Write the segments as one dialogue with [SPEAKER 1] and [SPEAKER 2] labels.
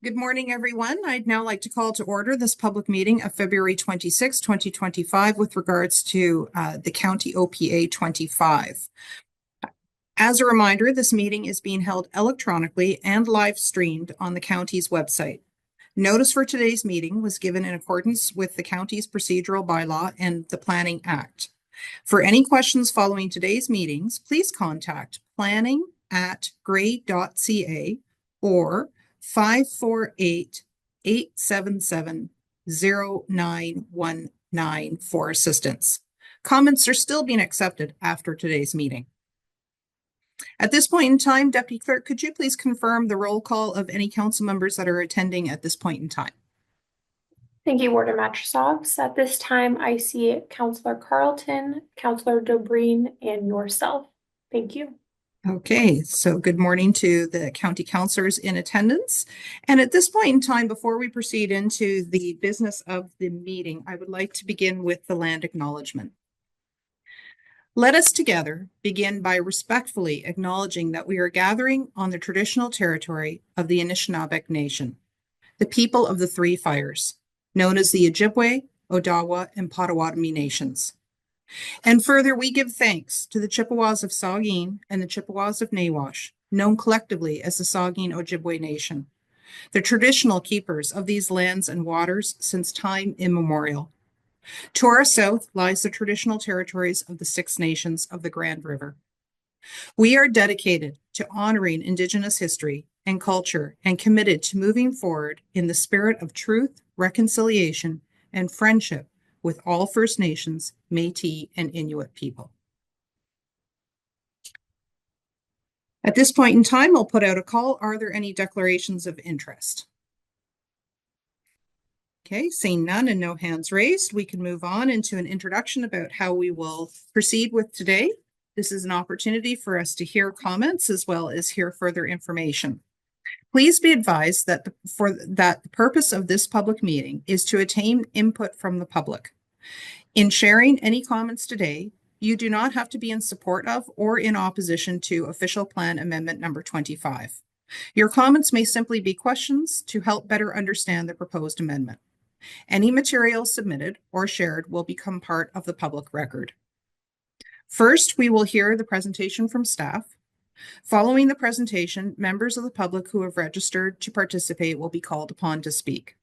[SPEAKER 1] Good morning, everyone. I'd now like to call to order this public meeting of February 26, 2025, with regards to the County OPA25. As a reminder, this meeting is being held electronically and live streamed on the county's website. Notice for today's meeting was given in accordance with the county's procedural bylaw and the Planning Act. For any questions following today's meetings, please contact planning@gray.ca or 548-877-0919 for assistance. Comments are still being accepted after today's meeting. At this point in time, Deputy Clerk, could you please confirm the roll call of any council members that are attending at this point in time?
[SPEAKER 2] Thank you, Warden Matrosovs. At this time, I see Councillor Carlton, Councillor Dobreen, and yourself. Thank you.
[SPEAKER 1] Okay, so good morning to the county councillors in attendance. And at this point in time, before we proceed into the business of the meeting, I would like to begin with the land acknowledgement. Let us together begin by respectfully acknowledging that we are gathering on the traditional territory of the Anishinaabeg Nation, the people of the Three Fires, known as the Ojibwe, Odawa, and Potawatomi nations. And further, we give thanks to the Chippewas of Saugeen and the Chippewas of Nawash, known collectively as the Saugeen Ojibwe Nation, the traditional keepers of these lands and waters since time immemorial. To our south lies the traditional territories of the Six Nations of the Grand River. We are dedicated to honoring Indigenous history and culture and committed to moving forward in the spirit of truth, reconciliation, and friendship with all First Nations, Métis, and Inuit people. At this point in time, I'll put out a call. Are there any declarations of interest? Okay, seeing none and no hands raised, we can move on into an introduction about how we will proceed with today. This is an opportunity for us to hear comments as well as hear further information. Please be advised that the purpose of this public meeting is to attain input from the public. In sharing any comments today, you do not have to be in support of or in opposition to Official Plan Amendment number 25. Your comments may simply be questions to help better understand the proposed amendment. Any material submitted or shared will become part of the public record. First, we will hear the presentation from staff. Following the presentation, members of the public who have registered to participate will be called upon to speak.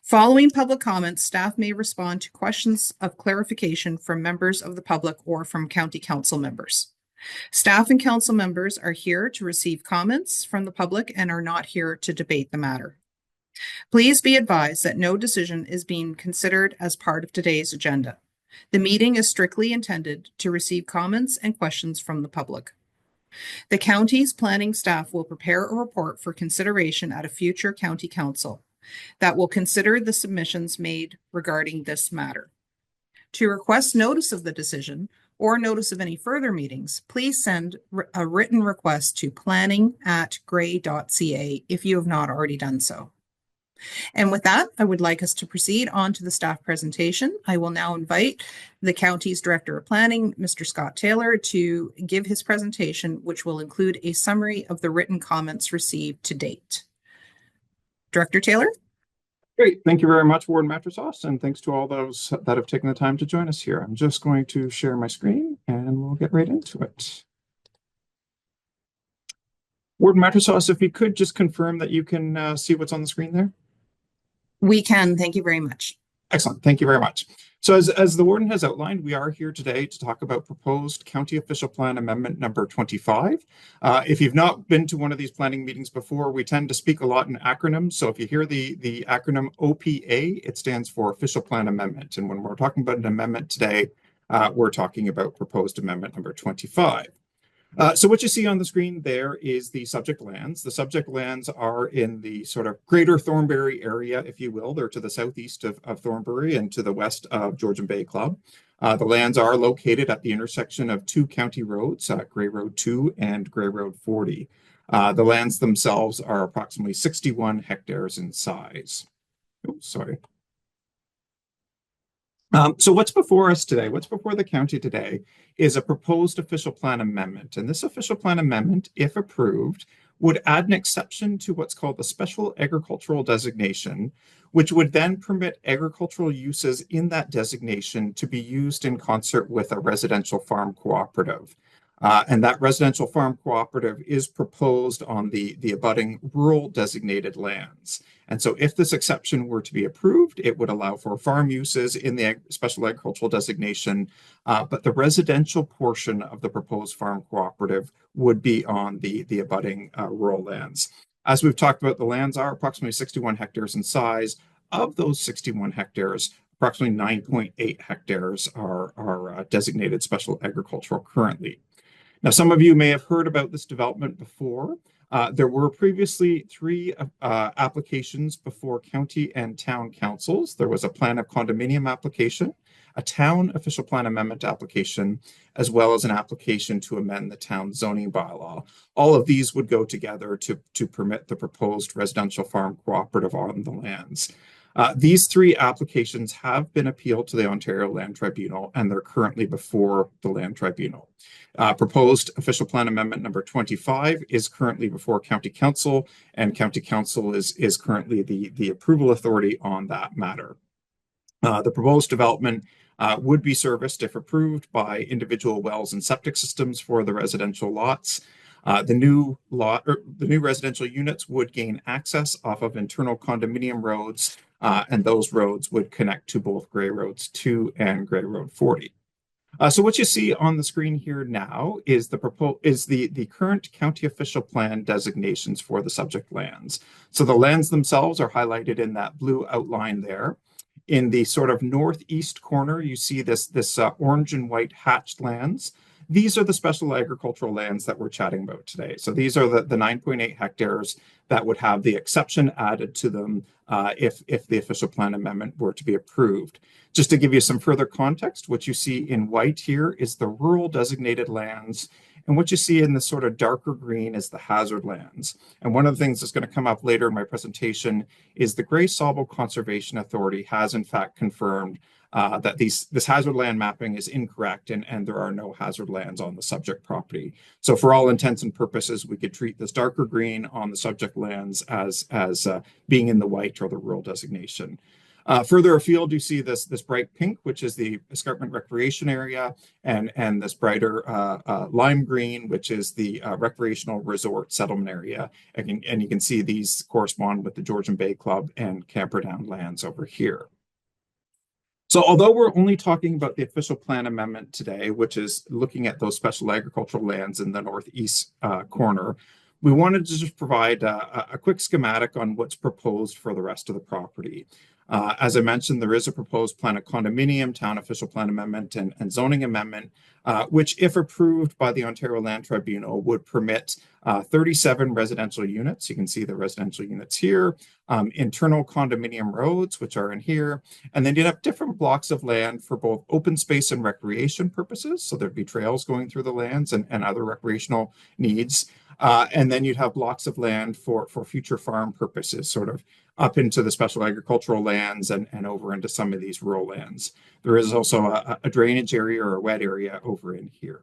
[SPEAKER 1] Following public comments, staff may respond to questions of clarification from members of the public or from county council members. Staff and council members are here to receive comments from the public and are not here to debate the matter. Please be advised that no decision is being considered as part of today's agenda. The meeting is strictly intended to receive comments and questions from the public. The county's planning staff will prepare a report for consideration at a future county council that will consider the submissions made regarding this matter. To request notice of the decision or notice of any further meetings, please send a written request to planning@gray.ca if you have not already done so. And with that, I would like us to proceed on to the staff presentation. I will now invite the county's Director of Planning, Mr. Scott Taylor, to give his presentation, which will include a summary of the written comments received to date. Director Taylor?
[SPEAKER 3] Great. Thank you very much, Warden Matrosovs, and thanks to all those that have taken the time to join us here. I'm just going to share my screen and we'll get right into it. Warden Matrosovs, if you could just confirm that you can see what's on the screen there.
[SPEAKER 1] We can. Thank you very much.
[SPEAKER 3] Excellent. Thank you very much. So as the Warden has outlined, we are here today to talk about proposed County Official Plan Amendment number 25. If you've not been to one of these planning meetings before, we tend to speak a lot in acronyms. So if you hear the acronym OPA, it stands for Official Plan Amendment. And when we're talking about an amendment today, we're talking about proposed amendment number 25. So what you see on the screen there is the subject lands. The subject lands are in the sort of greater Thornbury area, if you will. They're to the southeast of Thornbury and to the west of Georgian Bay Club. The lands are located at the intersection of two county roads, Grey Road 2 and Grey Road 40. The lands themselves are approximately 61 hectares in size. Oh, sorry. So what's before us today, what's before the county today, is a proposed official plan amendment. And this official plan amendment, if approved, would add an exception to what's called the special agricultural designation, which would then permit agricultural uses in that designation to be used in concert with a residential farm cooperative. And that residential farm cooperative is proposed on the abutting rural designated lands. And so if this exception were to be approved, it would allow for farm uses in the special agricultural designation, but the residential portion of the proposed farm cooperative would be on the abutting rural lands. As we've talked about, the lands are approximately 61 hectares in size. Of those 61 hectares, approximately 9.8 hectares are designated special agricultural currently. Now, some of you may have heard about this development before. There were previously 3 applications before county and town councils. There was a plan of condominium application, a town official plan amendment application, as well as an application to amend the town zoning bylaw. All of these would go together to permit the proposed residential farm cooperative on the lands. These 3 applications have been appealed to the Ontario Land Tribunal, and they're currently before the Land Tribunal. Proposed official plan amendment number 25 is currently before County Council, and County Council is currently the approval authority on that matter. The proposed development would be serviced, if approved, by individual wells and septic systems for the residential lots. The new residential units would gain access off of internal condominium roads, and those roads would connect to both Grey Roads 2 and Grey Road 40. So what you see on the screen here now is the current county official plan designations for the subject lands. So the lands themselves are highlighted in that blue outline there. In the sort of northeast corner, you see this orange and white hatched lands. These are the special agricultural lands that we're chatting about today. So these are the 9.8 hectares that would have the exception added to them if the official plan amendment were to be approved. Just to give you some further context, what you see in white here is the rural designated lands, and what you see in the sort of darker green is the hazard lands. And one of the things that's going to come up later in my presentation is the Grey Sauble Conservation Authority has in fact confirmed that this hazard land mapping is incorrect, and there are no hazard lands on the subject property. So for all intents and purposes, we could treat this darker green on the subject lands as being in the white or the rural designation. Further afield, you see this bright pink, which is the escarpment recreation area, and this brighter lime green, which is the recreational resort settlement area. And you can see these correspond with the Georgian Bay Club and Camperdown lands over here. So although we're only talking about the official plan amendment today, which is looking at those special agricultural lands in the northeast corner, we wanted to just provide a quick schematic on what's proposed for the rest of the property. As I mentioned, there is a proposed plan of condominium, town official plan amendment, and zoning amendment, which, if approved by the Ontario Land Tribunal, would permit 37 residential units. You can see the residential units here, internal condominium roads, which are in here, and then you'd have different blocks of land for both open space and recreation purposes. So there'd be trails going through the lands and other recreational needs. And then you'd have blocks of land for future farm purposes, sort of up into the special agricultural lands and over into some of these rural lands. There is also a drainage area or a wet area over in here.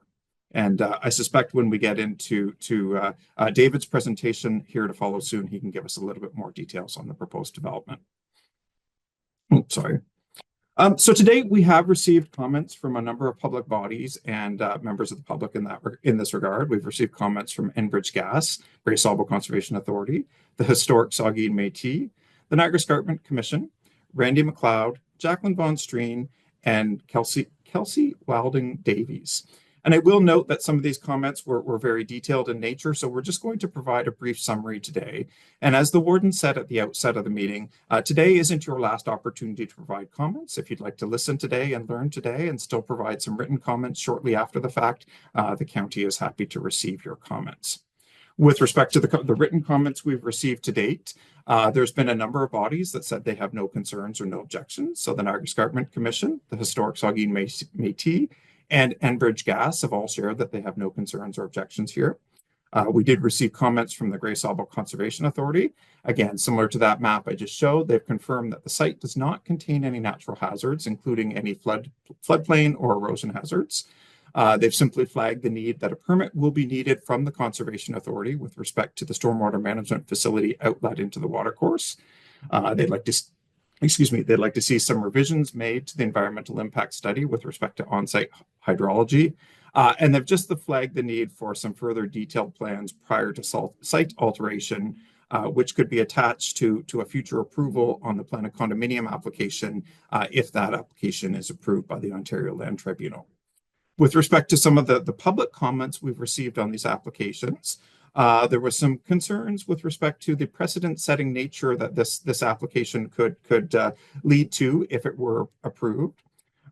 [SPEAKER 3] And I suspect when we get into David's presentation here to follow soon, he can give us a little bit more details on the proposed development. Oh, sorry. So today we have received comments from a number of public bodies and members of the public in this regard. We've received comments from Enbridge Gas, Grey Sauble Conservation Authority, the Historic Saugeen Métis, the Niagara Escarpment Commission, Randy McLeod, Jacqueline Von Streen, and Kelsey Wilding Davies. And I will note that some of these comments were very detailed in nature, so we're just going to provide a brief summary today. And as the warden said at the outset of the meeting, today isn't your last opportunity to provide comments. If you'd like to listen today and learn today and still provide some written comments shortly after the fact, the county is happy to receive your comments. With respect to the written comments we've received to date, there's been a number of bodies that said they have no concerns or no objections. So the Niagara Escarpment Commission, the Historic Saugeen Métis, and Enbridge Gas have all shared that they have no concerns or objections here. We did receive comments from the Grey Sauble Conservation Authority. Again, similar to that map I just showed, they've confirmed that the site does not contain any natural hazards, including any floodplain or erosion hazards. They've simply flagged the need that a permit will be needed from the Conservation Authority with respect to the stormwater management facility outlet into the watercourse. They'd like to they'd like to see some revisions made to the environmental impact study with respect to on-site hydrology. And they've just flagged the need for some further detailed plans prior to site alteration, which could be attached to a future approval on the plan of condominium application if that application is approved by the Ontario Land Tribunal. With respect to some of the public comments we've received on these applications, there was some concerns with respect to the precedent-setting nature that this application could lead to if it were approved.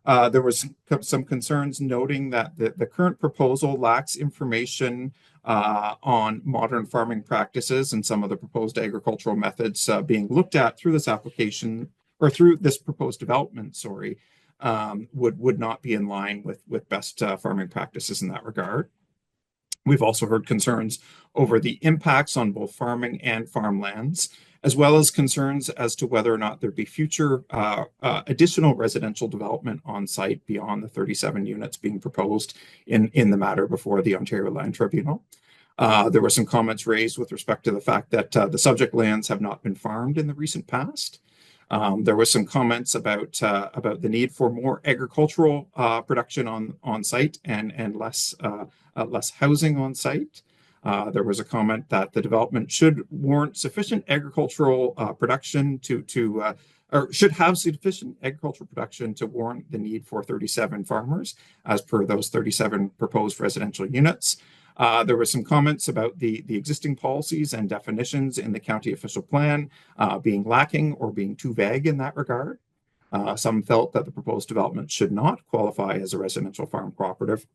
[SPEAKER 3] There was some concerns noting that the current proposal lacks information on modern farming practices and some of the proposed agricultural methods being looked at through this application or through this proposed development, would not be in line with best farming practices in that regard. We've also heard concerns over the impacts on both farming and farmlands, as well as concerns as to whether or not there'd be future additional residential development on site beyond the 37 units being proposed in the matter before the Ontario Land Tribunal. There were some comments raised with respect to the fact that the subject lands have not been farmed in the recent past. There was some comments about the need for more agricultural production on site and less housing on site. There was a comment that the development should warrant sufficient agricultural production or should have sufficient agricultural production to warrant the need for 37 farmers, as per those 37 proposed residential units. There were some comments about the existing policies and definitions in the county official plan being lacking or being too vague in that regard. Some felt that the proposed development should not qualify as a residential farm cooperative.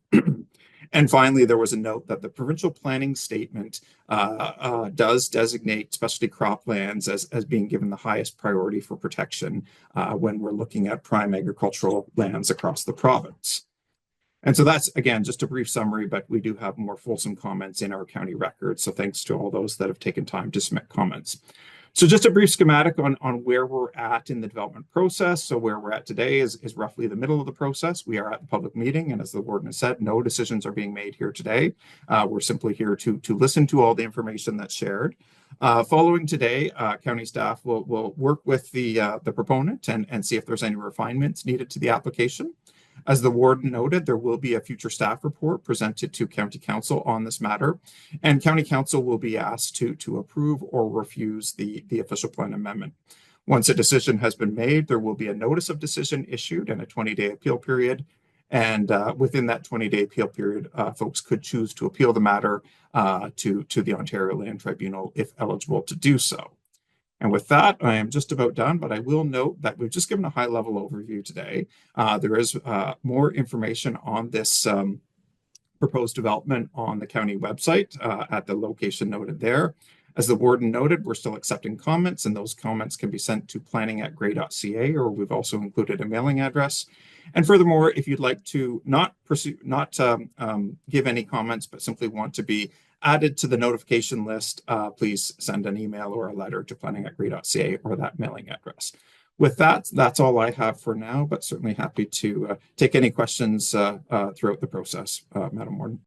[SPEAKER 3] And finally, there was a note that the provincial planning statement does designate specialty croplands as being given the highest priority for protection when we're looking at prime agricultural lands across the province. And so that's, again, just a brief summary, but we do have more fulsome comments in our county record. So thanks to all those that have taken time to submit comments. So just a brief schematic on where we're at in the development process. So where we're at today is roughly the middle of the process. We are at the public meeting, and as the warden has said, no decisions are being made here today. We're simply here to listen to all the information that's shared. Following today, county staff will work with the proponent and see if there's any refinements needed to the application. As the warden noted, there will be a future staff report presented to County Council on this matter, and County Council will be asked to approve or refuse the official plan amendment. Once a decision has been made, there will be a notice of decision issued and a 20-day appeal period. And within that 20-day appeal period, folks could choose to appeal the matter to the Ontario Land Tribunal if eligible to do so. And with that, I am just about done, but I will note that we've just given a high-level overview today. There is more information on this proposed development on the county website at the location noted there. As the warden noted, we're still accepting comments, and those comments can be sent to planning@grey.ca, or we've also included a mailing address. And furthermore, if you'd like to not give any comments, but simply want to be added to the notification list, please send an email or a letter to planning@grey.ca or that mailing address. With that, that's all I have for now, but certainly happy to take any questions throughout the process, Madam Warden.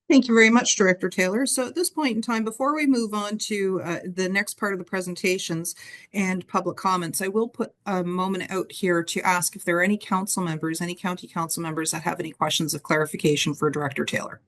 [SPEAKER 1] Thank you very much, Director Taylor. So at this point in time, before we move on to the next part of the presentations and public comments, I will put a moment out here to ask if there are any council members, any county council members that have any questions of clarification for Director Taylor.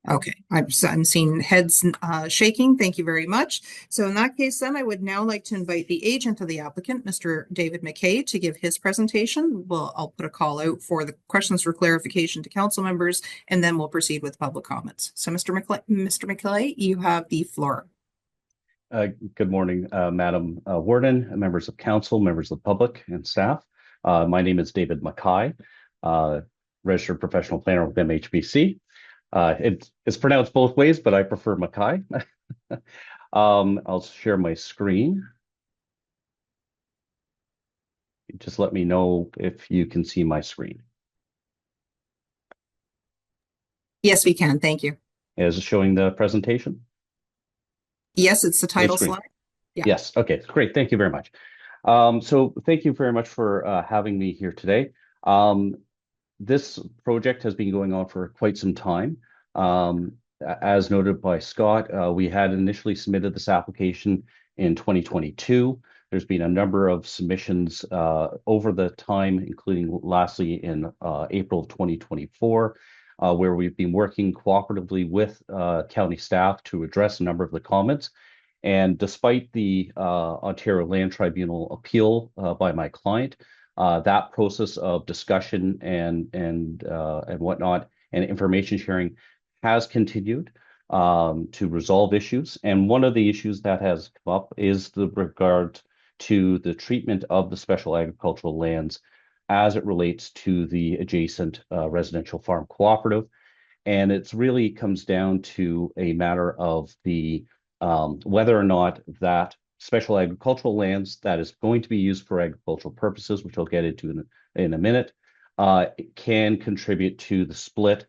[SPEAKER 1] Okay, I'm seeing heads shaking. Thank you very much. So in that case, then I would now like to invite the agent of the applicant, Mr. David McKay, to give his presentation. I'll put a call out for the questions for clarification to council members, and then we'll proceed with public comments. So Mr. McKay, you have the floor.
[SPEAKER 4] Good morning, Madam Warden, members of council, members of the public, and staff. My name is David McKay, registered professional planner with MHBC. It's pronounced both ways, but I prefer Mackay. I'll share my screen. Just let me know if you can see my screen.
[SPEAKER 1] Yes, we can. Thank you.
[SPEAKER 4] Is it showing the presentation?
[SPEAKER 1] Yes, it's the title slide.
[SPEAKER 4] Yeah. Yes. Okay, great. Thank you very much. So thank you very much for having me here today. This project has been going on for quite some time. As noted by Scott, we had initially submitted this application in 2022. There's been a number of submissions over the time, including lastly in April of 2024, where we've been working cooperatively with county staff to address a number of the comments. And despite the Ontario Land Tribunal appeal by my client, that process of discussion and whatnot and information sharing has continued to resolve issues. And one of the issues that has come up is the regard to the treatment of the special agricultural lands as it relates to the adjacent residential farm cooperative. And it really comes down to a matter of the whether or not that special agricultural lands that is going to be used for agricultural purposes, which I'll get into in a minute, can contribute to the split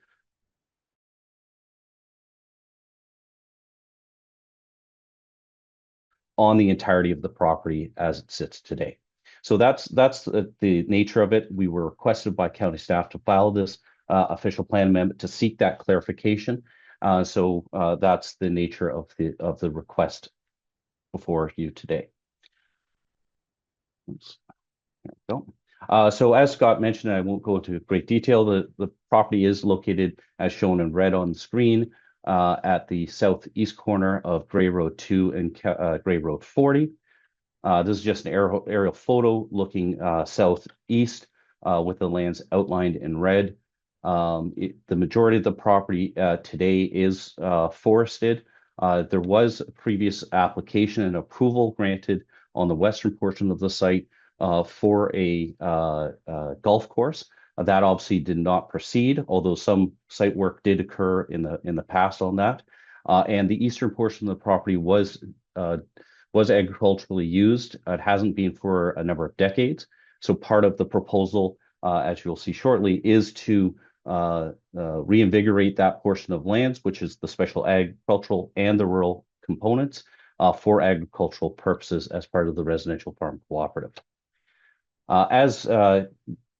[SPEAKER 4] on the entirety of the property as it sits today. So that's the nature of it. We were requested by county staff to file this official plan amendment to seek that clarification. So that's the nature of the request before you today. Oops. There we go. So as Scott mentioned, I won't go into great detail. The property is located as shown in red on the screen at the southeast corner of Gray Road 2 and Gray Road 40. This is just an aerial photo looking southeast with the lands outlined in red. The majority of the property today is forested. There was a previous application and approval granted on the western portion of the site for a golf course. That obviously did not proceed, although some site work did occur in the past on that. And the eastern portion of the property was agriculturally used. It hasn't been for a number of decades. So part of the proposal, as you'll see shortly, is to reinvigorate that portion of lands, which is the special agricultural and the rural components for agricultural purposes as part of the residential farm cooperative. As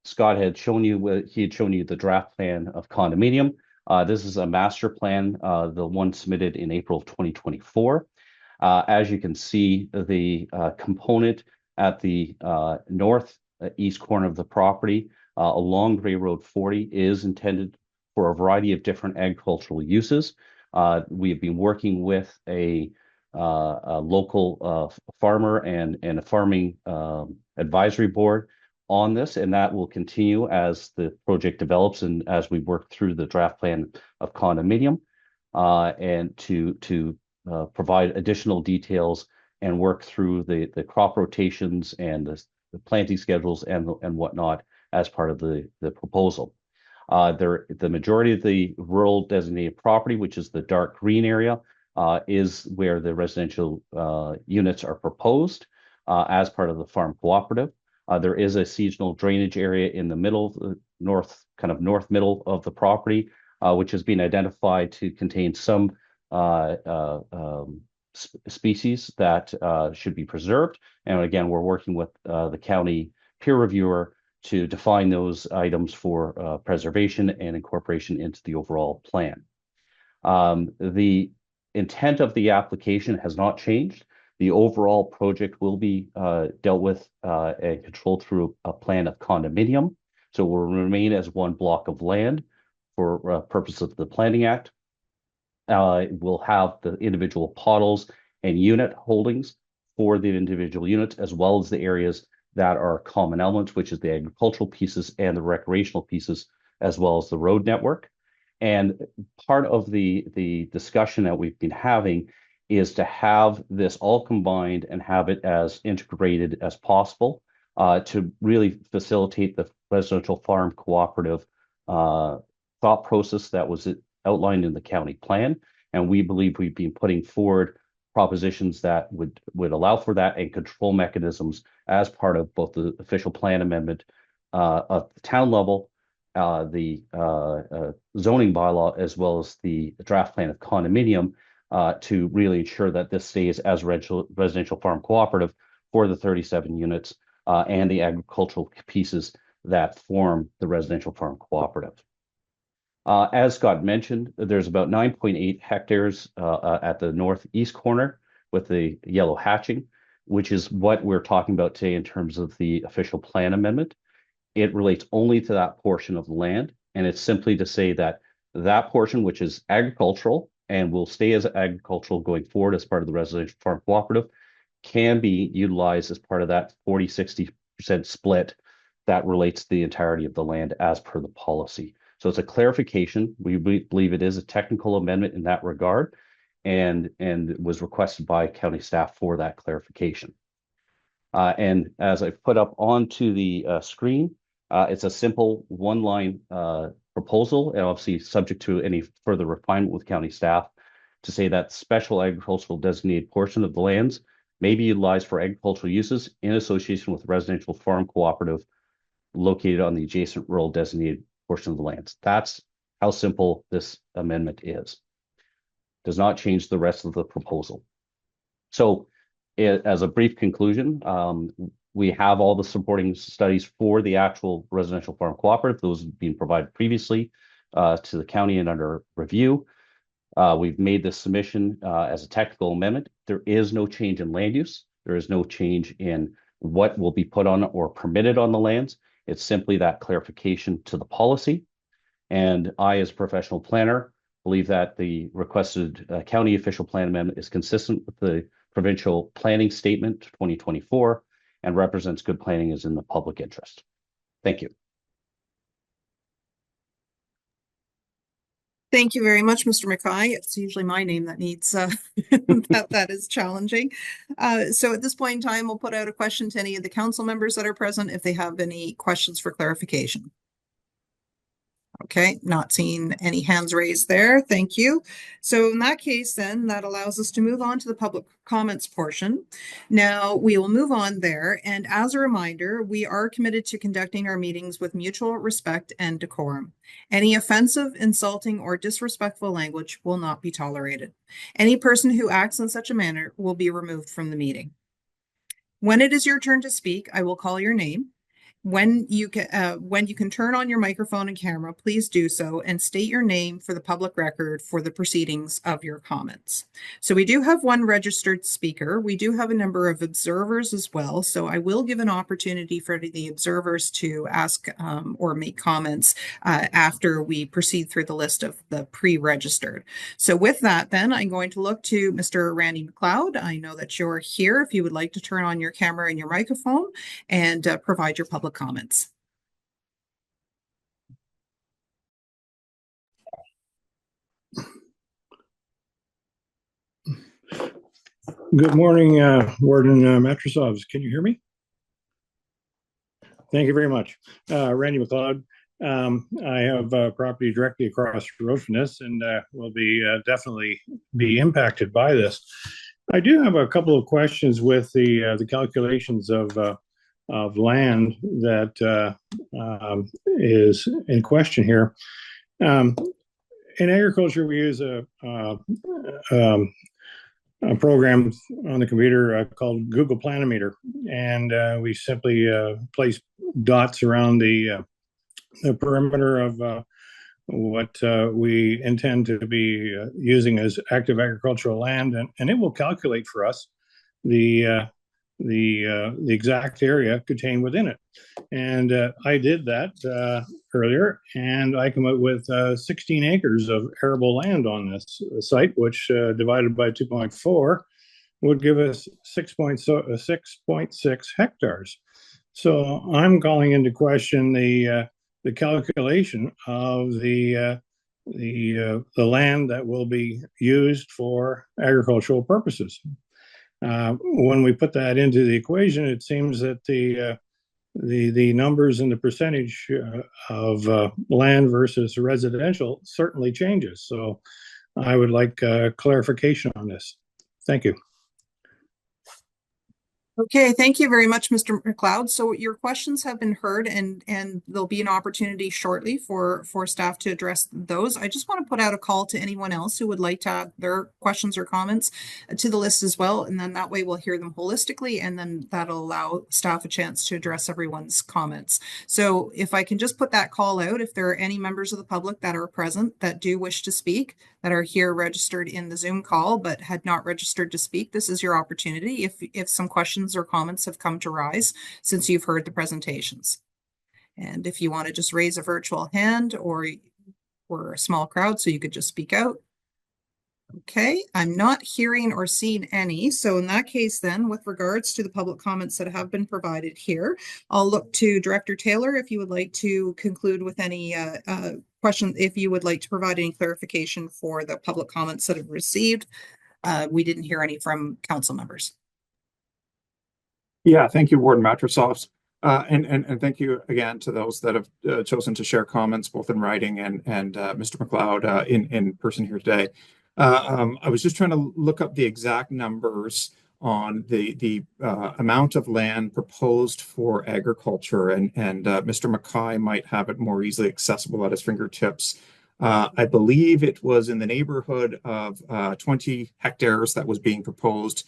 [SPEAKER 4] Scott had shown you, he had shown you the draft plan of condominium. This is a master plan, the one submitted in April of 2024. As you can see, the component at the northeast corner of the property along Gray Road 40 is intended for a variety of different agricultural uses. We have been working with a local farmer and a farming advisory board on this, and that will continue as the project develops and as we work through the draft plan of condominium and to provide additional details and work through the crop rotations and the planting schedules and whatnot as part of the proposal. The majority of the rural designated property, which is the dark green area, is where the residential units are proposed as part of the farm cooperative. There is a seasonal drainage area in the middle, north middle of the property, which has been identified to contain some species that should be preserved. And again, we're working with the county peer reviewer to define those items for preservation and incorporation into the overall plan. The intent of the application has not changed. The overall project will be dealt with and controlled through a plan of condominium. So it will remain as one block of land for purpose of the Planning Act. We'll have the individual pottles and unit holdings for the individual units, as well as the areas that are common elements, which is the agricultural pieces and the recreational pieces, as well as the road network. And part of the discussion that we've been having is to have this all combined and have it as integrated as possible to really facilitate the residential farm cooperative thought process that was outlined in the county plan. And we believe we've been putting forward propositions that would allow for that and control mechanisms as part of both the official plan amendment at the town level, the zoning bylaw, as well as the draft plan of condominium to really ensure that this stays as residential farm cooperative for the 37 units and the agricultural pieces that form the residential farm cooperative. As Scott mentioned, there's about 9.8 hectares at the northeast corner with the yellow hatching, which is what we're talking about today in terms of the official plan amendment. It relates only to that portion of the land, and it's simply to say that that portion, which is agricultural and will stay as agricultural going forward as part of the residential farm cooperative, can be utilized as part of that 40-60% split that relates to the entirety of the land as per the policy. So it's a clarification. We believe it is a technical amendment in that regard, and was requested by county staff for that clarification. And as I put up onto the screen, it's a simple one-line proposal, and obviously subject to any further refinement with county staff, to say that special agricultural designated portion of the lands may be utilized for agricultural uses in association with residential farm cooperative located on the adjacent rural designated portion of the lands. That's how simple this amendment is. Does not change the rest of the proposal. So as a brief conclusion, we have all the supporting studies for the actual residential farm cooperative. Those have been provided previously to the county and under review. We've made this submission as a technical amendment. There is no change in land use. There is no change in what will be put on or permitted on the lands. It's simply that clarification to the policy. And I, as a professional planner, believe that the requested county official plan amendment is consistent with the provincial planning statement 2024 and represents good planning as in the public interest. Thank you.
[SPEAKER 1] Thank you very much, Mr. Mackay. It's usually my name that needs that is challenging. So at this point in time, we'll put out a question to any of the council members that are present if they have any questions for clarification. Okay, not seeing any hands raised there. Thank you. So in that case, then that allows us to move on to the public comments portion. Now we will move on there. And as a reminder, we are committed to conducting our meetings with mutual respect and decorum. Any offensive, insulting, or disrespectful language will not be tolerated. Any person who acts in such a manner will be removed from the meeting. When it is your turn to speak, I will call your name. When you can turn on your microphone and camera, please do so and state your name for the public record for the proceedings of your comments. So we do have one registered speaker. We do have a number of observers as well. So I will give an opportunity for the observers to ask or make comments after we proceed through the list of the pre-registered. So with that, then I'm going to look to Mr. Randy McLeod. I know that you're here. If you would like to turn on your camera and your microphone and provide your public comments.
[SPEAKER 5] Good morning, Warden Matrosovs. Can you hear me? Thank you very much. Randy McLeod. I have property directly across the road from this and will be definitely be impacted by this. I do have a couple of questions with the calculations of land that is in question here. In agriculture, we use a program on the computer called Google Planimeter, and we simply place dots around the perimeter of what we intend to be using as active agricultural land, and it will calculate for us the exact area contained within it. And I did that earlier, and I come up with 16 acres of arable land on this site, which divided by 2.4 would give us 6.6 hectares. So I'm calling into question the calculation of the land that will be used for agricultural purposes. When we put that into the equation, it seems that the numbers and the percentage of land versus residential certainly changes. So I would like clarification on this. Thank you.
[SPEAKER 1] Okay, thank you very much, Mr. McLeod. So your questions have been heard, and there'll be an opportunity shortly for staff to address those. I just want to put out a call to anyone else who would like to add their questions or comments to the list as well, and then that way we'll hear them holistically, and then that'll allow staff a chance to address everyone's comments. So if I can just put that call out, if there are any members of the public that are present that do wish to speak, that are here registered in the Zoom call but had not registered to speak, this is your opportunity if some questions or comments have come to rise since you've heard the presentations. And if you want to just raise a virtual hand, or we're a small crowd, so you could just speak out. Okay, I'm not hearing or seeing any. So in that case, then, with regards to the public comments that have been provided here, I'll look to Director Taylor if you would like to conclude with any question, if you would like to provide any clarification for the public comments that have received. We didn't hear any from council members.
[SPEAKER 3] Yeah, thank you, Warden Matrosovs. And thank you again to those that have chosen to share comments both in writing and Mr. McLeod in person here today. I was just trying to look up the exact numbers on the amount of land proposed for agriculture, and Mr. Mackay might have it more easily accessible at his fingertips. I believe it was in the neighborhood of 20 hectares that was being proposed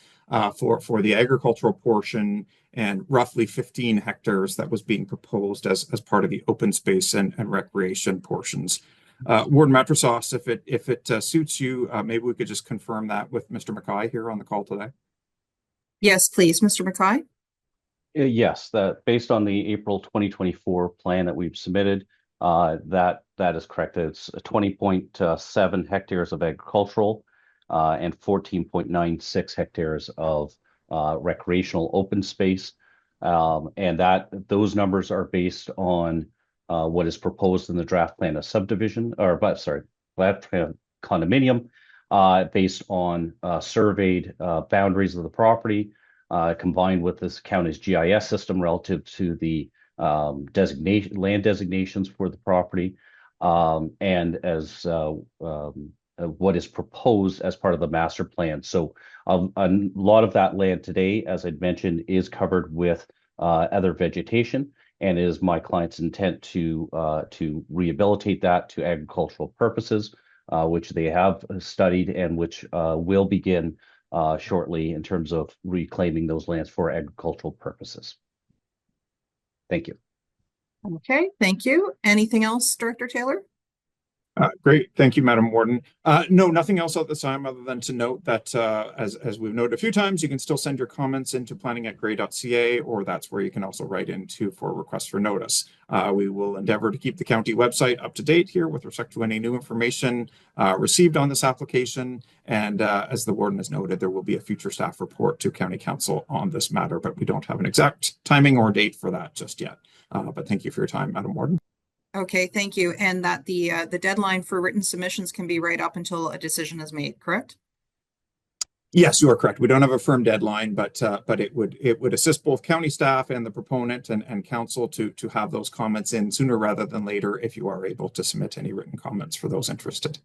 [SPEAKER 3] for the agricultural portion, and roughly 15 hectares that was being proposed as part of the open space and recreation portions. Warden Matrosovs, if it suits you, maybe we could just confirm that with Mr. Mackay here on the call today.
[SPEAKER 1] Yes, please, Mr. Mackay.
[SPEAKER 4] Yes, that based on the April 2024 plan that we've submitted, that is correct. It's 20.7 hectares of agricultural and 14.96 hectares of recreational open space, and those numbers are based on what is proposed in the draft plan of subdivision, draft plan condominium, based on surveyed boundaries of the property, combined with this county's GIS system relative to the land designations for the property, and as what is proposed as part of the master plan. So a lot of that land today, as I'd mentioned, is covered with other vegetation, and it is my client's intent to rehabilitate that to agricultural purposes, which they have studied and which will begin shortly in terms of reclaiming those lands for agricultural purposes. Thank you.
[SPEAKER 1] Okay, thank you. Anything else, Director Taylor?
[SPEAKER 3] Great. Thank you, Madam Warden. No, nothing else at this time other than to note that, as we've noted a few times, you can still send your comments into planning@gray.ca, or that's where you can also write into for requests for notice. We will endeavor to keep the county website up to date here with respect to any new information received on this application. And as the Warden has noted, there will be a future staff report to County Council on this matter, but we don't have an exact timing or date for that just yet. But thank you for your time, Madam Warden.
[SPEAKER 1] Okay, thank you. And that the deadline for written submissions can be right up until a decision is made, correct?
[SPEAKER 3] Yes, you are correct. We don't have a firm deadline, but it would assist both county staff and the proponent and council to have those comments in sooner rather than later if you are able to submit any written comments for those interested.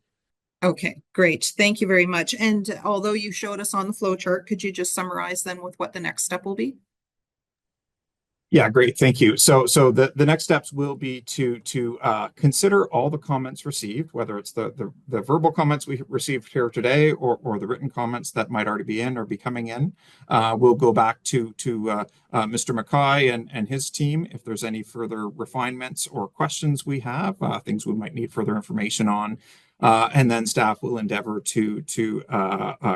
[SPEAKER 1] Okay, great. Thank you very much. And although you showed us on the flow chart, could you just summarize then with what the next step will be?
[SPEAKER 3] Yeah, great. Thank you. So the next steps will be to consider all the comments received, whether it's the verbal comments we received here today or the written comments that might already be in or be coming in. We'll go back to Mr. Mackay and his team if there's any further refinements or questions we have, things we might need further information on. And then staff will endeavor to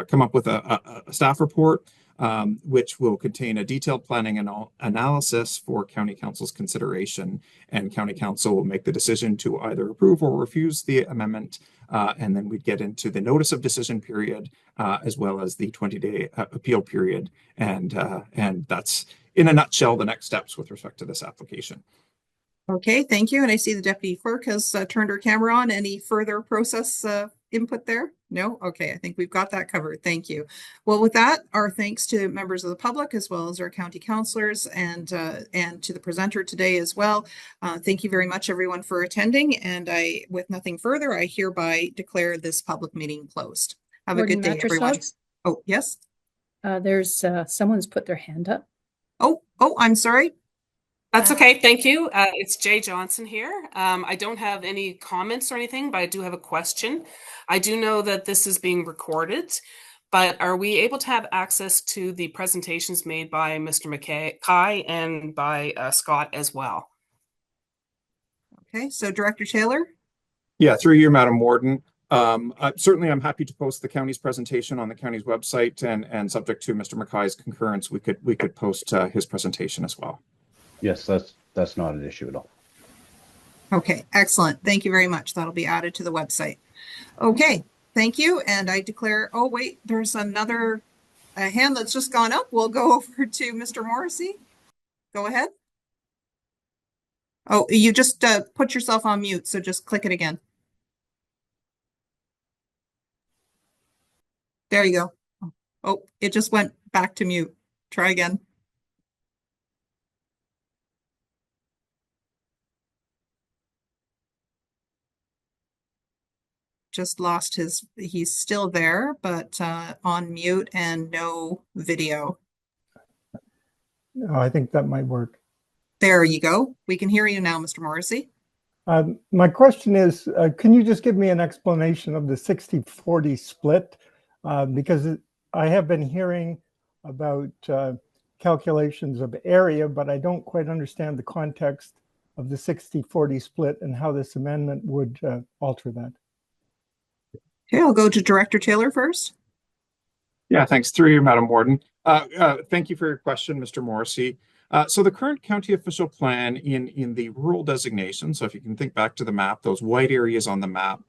[SPEAKER 3] come up with a staff report, which will contain a detailed planning and analysis for County Council's consideration, and County Council will make the decision to either approve or refuse the amendment, and then we'd get into the notice of decision period, as well as the 20-day appeal period, and that's in a nutshell the next steps with respect to this application.
[SPEAKER 1] Okay, thank you. And I see the deputy clerk has turned her camera on. Any further process input there? No? Okay, I think we've got that covered. Thank you. Well, with that, our thanks to members of the public as well as our county councillors and to the presenter today as well. Thank you very much, everyone, for attending. And with nothing further, I hereby declare this public meeting closed. Have a good day, everyone. Oh, yes?
[SPEAKER 6] There's someone's put their hand up.
[SPEAKER 1] Oh, I'm sorry.
[SPEAKER 6] That's okay. Thank you. It's Jay Johnson here. I don't have any comments or anything, but I do have a question. I do know that this is being recorded, but are we able to have access to the presentations made by Mr. McKay and by Scott as well?
[SPEAKER 1] Okay, so Director Taylor?
[SPEAKER 3] Yeah, through you, Madam Warden. Certainly, I'm happy to post the county's presentation on the county's website, and subject to Mr. Mackay's concurrence, we could post his presentation as well.
[SPEAKER 4] Yes, that's not an issue at all.
[SPEAKER 1] Okay, excellent. Thank you very much. That'll be added to the website. Okay, thank you. And I declare, oh wait, there's another hand that's just gone up. We'll go over to Mr. Morrissey. Go ahead. Oh, you just put yourself on mute, so just click it again. There you go. Oh, it just went back to mute. Try again. Just lost his, he's still there, but on mute and no video.
[SPEAKER 7] Oh, I think that might work.
[SPEAKER 1] There you go. We can hear you now, Mr. Morrissey.
[SPEAKER 7] My question is, can you just give me an explanation of the 60-40 split? Because I have been hearing about calculations of area, but I don't quite understand the context of the 60-40 split and how this amendment would alter that.
[SPEAKER 1] Okay, I'll go to Director Taylor first.
[SPEAKER 3] Yeah, thanks. Through you, Madam Warden. Thank you for your question, Mr. Morrissey. So the current county official plan in the rural designation, so if you can think back to the map, those white areas on the map,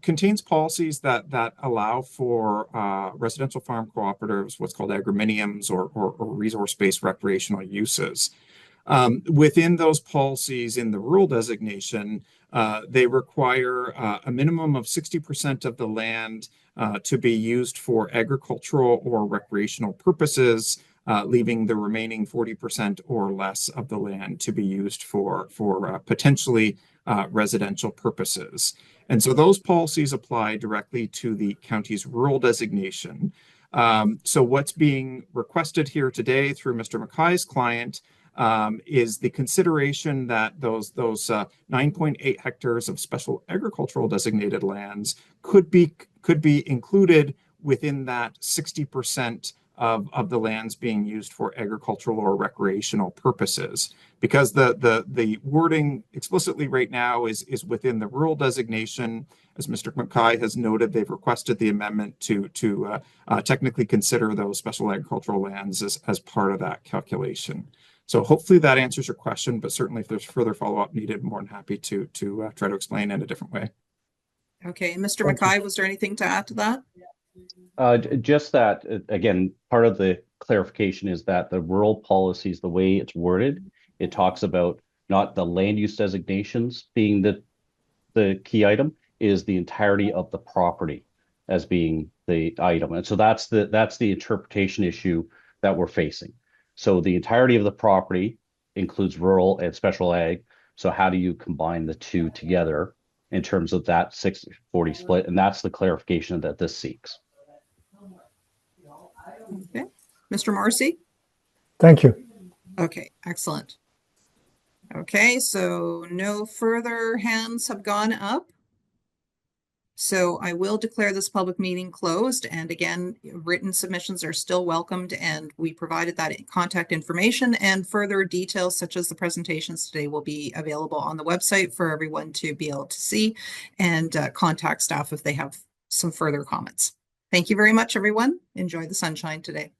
[SPEAKER 3] contains policies that allow for residential farm cooperatives, what's called agriminiums or resource-based recreational uses. Within those policies in the rural designation, they require a minimum of 60% of the land to be used for agricultural or recreational purposes, leaving the remaining 40% or less of the land to be used for potentially residential purposes. And so those policies apply directly to the county's rural designation. So what's being requested here today through Mr. Mackay's client is the consideration that those 9.8 hectares of special agricultural designated lands could be included within that 60% of the lands being used for agricultural or recreational purposes. Because the wording explicitly right now is within the rural designation. As Mr. Mackay has noted, they've requested the amendment to technically consider those special agricultural lands as part of that calculation. So hopefully that answers your question, but certainly if there's further follow-up needed, I'm more than happy to try to explain in a different way.
[SPEAKER 1] Okay, Mr. Mackay, was there anything to add to that?
[SPEAKER 4] Just that, again, part of the clarification is that the rural policies, the way it's worded, it talks about not the land use designations being the key item, is the entirety of the property as being the item. And so that's the interpretation issue that we're facing. So the entirety of the property includes rural and special ag. So how do you combine the two together in terms of that 60-40 split? And that's the clarification that this seeks.
[SPEAKER 1] Okay, Mr. Morrissey?
[SPEAKER 7] Thank you.
[SPEAKER 1] Okay, excellent. Okay, so no further hands have gone up. So I will declare this public meeting closed. And again, written submissions are still welcomed, and we provided that contact information, and further details such as the presentations today will be available on the website for everyone to be able to see and contact staff if they have some further comments. Thank you very much, everyone. Enjoy the sunshine today.